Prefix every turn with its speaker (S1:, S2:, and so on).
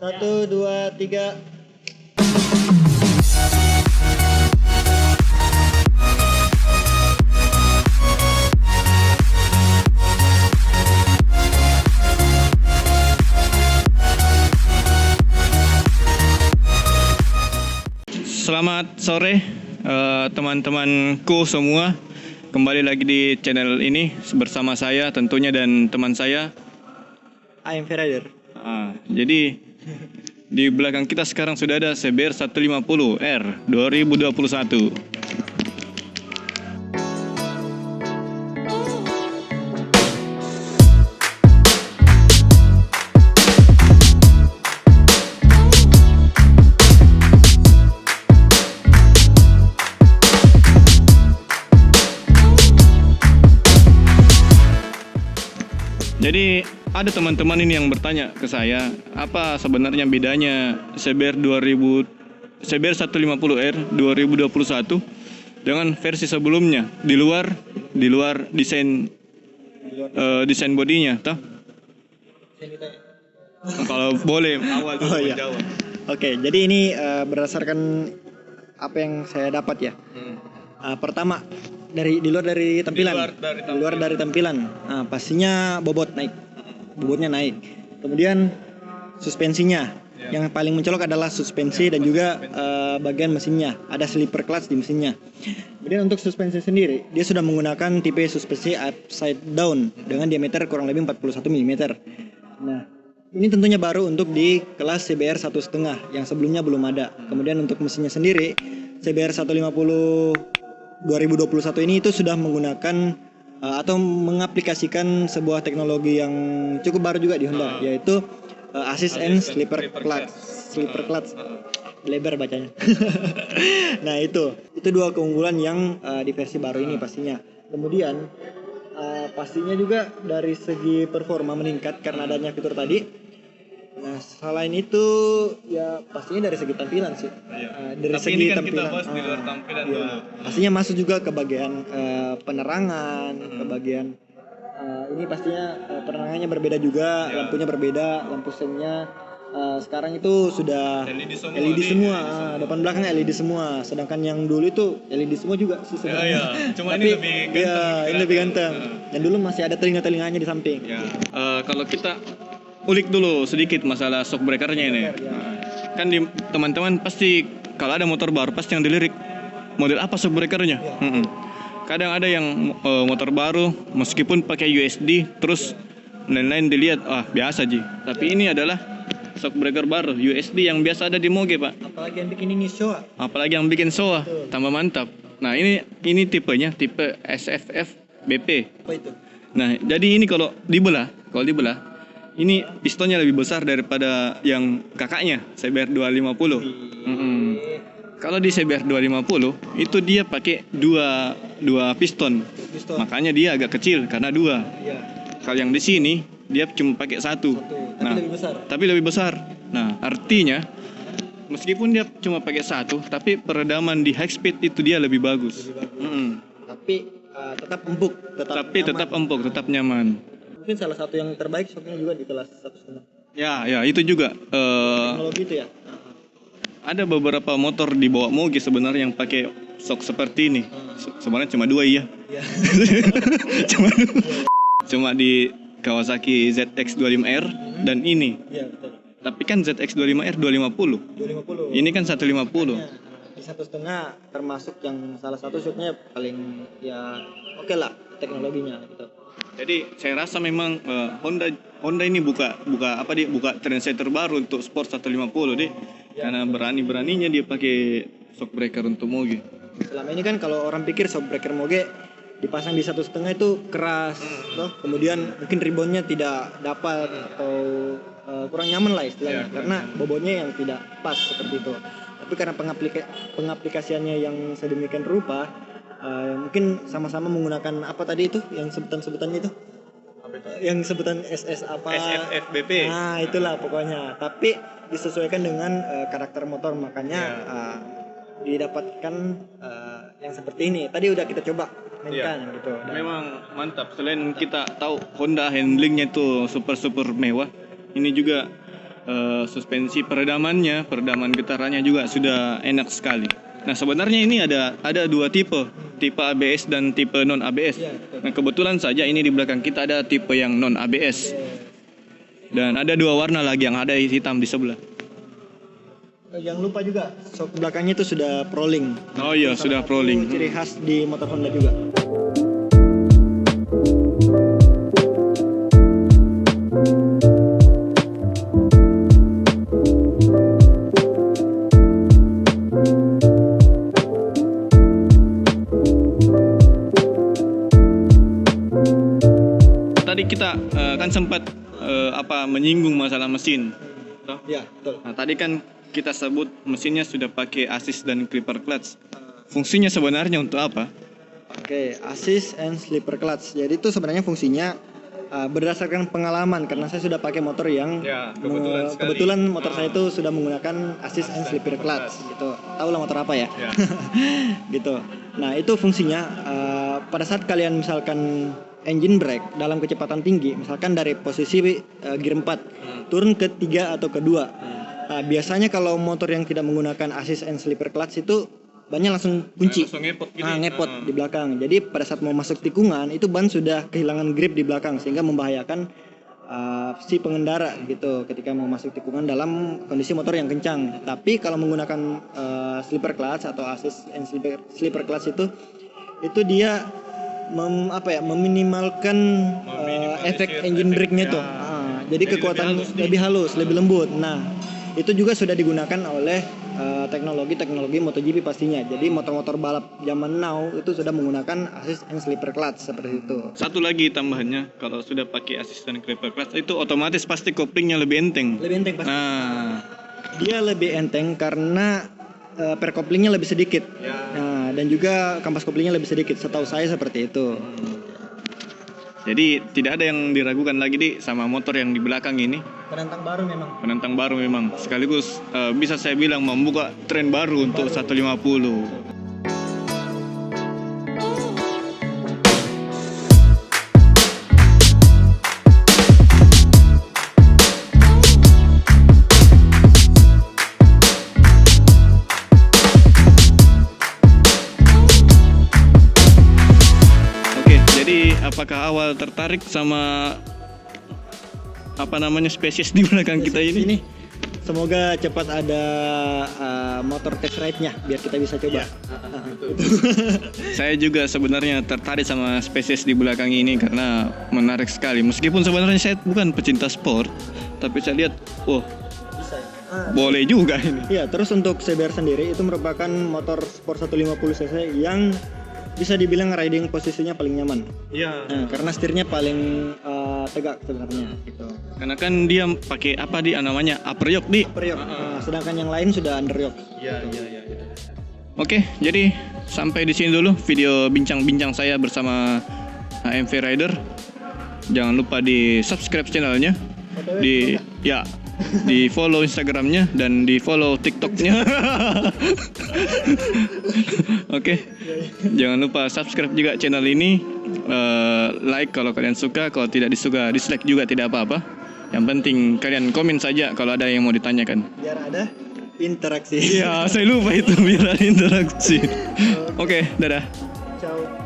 S1: 1, 2, 3.
S2: Selamat sore teman-temanku semua. Kembali lagi di channel ini bersama saya tentunya dan teman saya.
S1: I am Ferader.
S2: Jadi di belakang kita sekarang sudah ada CBR 150R 2021. Jadi ada teman-teman ini yang bertanya ke saya, apa sebenarnya bedanya CBR 150R 2021 dengan versi sebelumnya di luar desain bodinya, toh? Kalau boleh awal dulu menjawab.
S1: Oke, jadi ini berdasarkan apa yang saya dapat ya. Pertama, di luar dari tampilan. Nah, pastinya bobotnya naik. Kemudian suspensinya, yang paling mencolok adalah suspensi dan juga bagian mesinnya. Ada slipper clutch di mesinnya. Kemudian untuk suspensi sendiri, dia sudah menggunakan tipe suspensi upside down dengan diameter kurang lebih 41 mm. Nah, ini tentunya baru untuk di kelas CBR 1,5 yang sebelumnya belum ada. Kemudian untuk mesinnya sendiri, CBR 150 2021 ini itu sudah menggunakan atau mengaplikasikan sebuah teknologi yang cukup baru juga di Honda, yaitu assist and slipper clutch. Lebar bacanya. Nah, itu dua keunggulan yang di versi baru ini pastinya. Kemudian pastinya juga dari segi performa meningkat karena adanya fitur tadi. Nah, selain itu ya pastinya dari segi tampilan sih. Dari
S2: Tapi
S1: segi
S2: ini kan
S1: tampilan.
S2: kita bahas di luar tampilan dulu.
S1: Pastinya masuk juga ke bagian penerangan, ke bagian ini pastinya penerangannya berbeda juga, lampunya berbeda, lampu sennya sekarang itu sudah LED semua. Depan belakang LED semua. Sedangkan yang dulu itu LED semua juga sih sebenarnya.
S2: Cuma
S1: Tapi
S2: ini lebih ganteng.
S1: ini lebih ganteng. Dan dulu masih ada telinga-telinganya di samping.
S2: Kalau kita ulik dulu sedikit masalah shock breakernya ini. Kan teman-teman pasti kalau ada motor baru pasti yang dilirik model apa shock breakernya. Kadang ada yang motor baru meskipun pakai USD terus lain-lain dilihat biasa Ji. Tapi ini adalah shock breaker baru USD yang biasa ada di Moge, Pak.
S1: Apalagi yang bikin ini show.
S2: Apalagi yang bikin SOA, tambah mantap. Nah, ini tipenya tipe SFF BP.
S1: Apa itu?
S2: Nah, jadi ini kalau dibelah ini pistonnya lebih besar daripada yang kakaknya CBR 250. Kalau di CBR 250 itu dia pakai dua piston. Makanya dia agak kecil karena dua. Kalau yang di sini dia cuma pakai satu. Nah, tapi lebih besar. Nah, artinya meskipun dia cuma pakai satu, tapi peredaman di high speed itu dia lebih bagus.
S1: Tapi tetap empuk,
S2: Tetap empuk, tetap nyaman.
S1: Mungkin salah satu yang terbaik shocknya juga di kelas 1,5.
S2: Ya, itu juga.
S1: Teknologi itu ya.
S2: Ada beberapa motor di bawah Moge sebenarnya yang pakai shock seperti ini. Sebenarnya cuma dua cuma di Kawasaki ZX25R dan ini.
S1: Iya, betul.
S2: Tapi kan ZX25R 250. Ini kan 150.
S1: Di 1,5 termasuk yang salah satu shocknya paling ya oke lah teknologinya gitu.
S2: Jadi saya rasa memang Honda ini buka trendsetter baru untuk sport 150 deh. Karena beraninya dia pakai shock breaker untuk Moge.
S1: Selama ini kan kalau orang pikir shock breaker Moge dipasang di 1,5 itu keras, toh. Kemudian mungkin reboundnya tidak dapat atau kurang nyaman lah istilahnya, karena bobotnya yang tidak pas seperti itu. Tapi karena pengaplikasiannya yang sedemikian rupa, mungkin sama-sama menggunakan apa tadi itu yang sebutannya itu? Yang sebutan SS apa?
S2: SFFBP.
S1: Nah, itulah pokoknya. Tapi disesuaikan dengan karakter motor, makanya didapatkan yang seperti ini. Tadi udah kita coba mainkan gitu.
S2: Memang mantap. Selain kita tahu Honda handlingnya itu super mewah, ini juga suspensi peredaman getarannya juga sudah enak sekali. Nah sebenarnya ini ada dua tipe ABS dan tipe non ABS. Nah kebetulan saja ini di belakang kita ada tipe yang non ABS. Dan ada dua warna lagi yang ada hitam di sebelah.
S1: Jangan lupa juga sok belakangnya itu sudah Proling.
S2: Oh iya, sudah Proling.
S1: Ciri khas di motor Honda juga.
S2: Tadi kita kan sempat menyinggung masalah mesin.
S1: Ya, betul.
S2: Nah, tadi kan kita sebut mesinnya sudah pakai assist dan clipper clutch. Fungsinya sebenarnya untuk apa?
S1: Oke, assist and slipper clutch. Jadi itu sebenarnya fungsinya berdasarkan pengalaman karena saya sudah pakai motor yang kebetulan motor saya itu sudah menggunakan assist and slipper clutch gitu. Tahu lah motor apa ya? Gitu. Nah, itu fungsinya pada saat kalian misalkan engine brake dalam kecepatan tinggi, misalkan dari posisi gear 4 turun ke 3 atau ke 2. Biasanya kalau motor yang tidak menggunakan assist and slipper clutch itu bannya langsung kunci,
S2: langsung
S1: ngepot di belakang. Jadi pada saat mau masuk tikungan itu ban sudah kehilangan grip di belakang sehingga membahayakan si pengendara gitu ketika mau masuk tikungan dalam kondisi motor yang kencang. Tapi kalau menggunakan slipper clutch atau assist and slipper clutch itu dia meminimalkan efek engine brake-nya tuh. Jadi kekuatan lebih halus, lebih lembut. Nah, itu juga sudah digunakan oleh teknologi MotoGP pastinya. Jadi motor-motor balap zaman now itu sudah menggunakan assist and slipper clutch seperti itu.
S2: Satu lagi tambahannya, kalau sudah pakai assist dan slipper clutch itu otomatis pasti koplingnya lebih enteng.
S1: Lebih enteng pasti.
S2: Nah,
S1: dia lebih enteng karena per koplingnya lebih sedikit. Nah, dan juga kampas koplingnya lebih sedikit. Setahu saya seperti itu.
S2: Jadi tidak ada yang diragukan lagi sama motor yang di belakang ini. Penantang baru memang. Sekaligus bisa saya bilang membuka tren baru untuk 150. Apakah awal tertarik sama spesies di belakang kita ini?
S1: Semoga cepat ada motor test ride-nya biar kita bisa coba.
S2: Saya juga sebenarnya tertarik sama spesies di belakang ini karena menarik sekali. Meskipun sebenarnya saya bukan pecinta sport, tapi saya lihat, boleh juga ini.
S1: Iya, terus untuk CBR sendiri itu merupakan motor sport 150 cc yang bisa dibilang riding posisinya paling nyaman.
S2: Iya.
S1: Nah, karena setirnya paling tegak sebenarnya gitu.
S2: Karena kan dia pakai namanya upper yoke di.
S1: Upper yoke. Sedangkan yang lain sudah under yoke.
S2: Iya. Oke, jadi sampai di sini dulu video bincang-bincang saya bersama AMV Rider. Jangan lupa di subscribe channelnya, di follow Instagramnya dan di follow TikToknya. Oke. Jangan lupa subscribe juga channel ini, like kalau kalian suka, kalau tidak disuka dislike juga tidak apa-apa. Yang penting kalian komen saja kalau ada yang mau ditanyakan.
S1: Biar ada interaksi.
S2: Iya, saya lupa itu, biar ada interaksi. Oke, dadah.
S1: Ciao.